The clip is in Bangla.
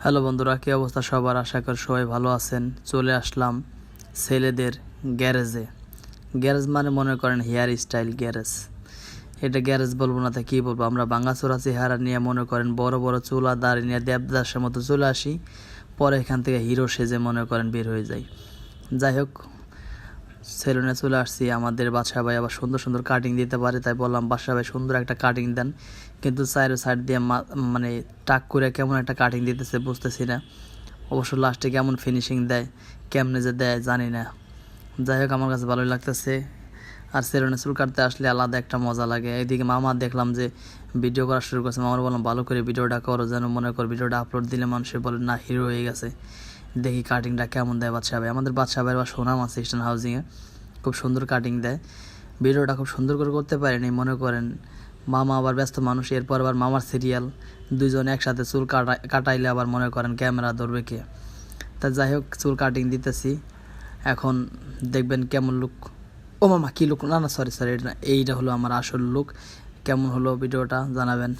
হ্যালো বন্ধুরা, কী অবস্থা সবার? আশা করি সবাই ভালো আছেন। চলে আসলাম ছেলেদের গ্যারেজে। গ্যারেজ মানে মনে করেন হেয়ার স্টাইল গ্যারেজ। এটা গ্যারেজ বলবো না, তা কী বলবো, আমরা ভাঙাচোরা চেহারা নিয়ে মনে করেন বড় বড় চুলা দাড়ি নিয়ে দেবদাসের মতো চলে আসি, পরে এখান থেকে হিরো সেজে মনে করেন বের হয়ে যাই। যাই হোক, সেলুনে চলে আসছি। আমাদের বাদশা ভাই আবার সুন্দর সুন্দর কাটিং দিতে পারে, তাই বললাম বাদশা ভাই সুন্দর একটা কাটিং দেন। কিন্তু সাইড দিয়ে মানে টাক করে কেমন একটা কাটিং দিতেছে বুঝতেছি না। অবশ্য লাস্টে কেমন ফিনিশিং দেয়, কেমনে যে দেয় জানি না। যাই হোক, আমার কাছে ভালোই লাগতেছে। আর সেলুনে চুল কাটতে আসলে আলাদা একটা মজা লাগে। এদিকে মামা দেখলাম যে ভিডিও করা শুরু করছে। মামার বললাম ভালো করে ভিডিওটা করো, যেন মনে কর ভিডিওটা আপলোড দিলে মানুষের বলে না হিরো হয়ে গেছে। দেখি কাটিংটা কেমন দেয় বাদশা ভাই। আমাদের বাদশা ভাইয়ের বা সুনাম আছে ইস্টার্ন হাউজিংয়ে, খুব সুন্দর কাটিং দেয়। ভিডিওটা খুব সুন্দর করে করতে পারেনি মনে করেন। মামা আবার ব্যস্ত মানুষ, এরপর আবার মামার সিরিয়াল, দুইজন একসাথে চুল কাটাইলে আবার মনে করেন ক্যামেরা ধরবে কে। তা যাই হোক, চুল কাটিং দিতেছি, এখন দেখবেন কেমন লুক। ও মামা, কী লুক? না না, সরি, এটা না, এইটা হলো আমার আসল লুক। কেমন হলো ভিডিওটা জানাবেন।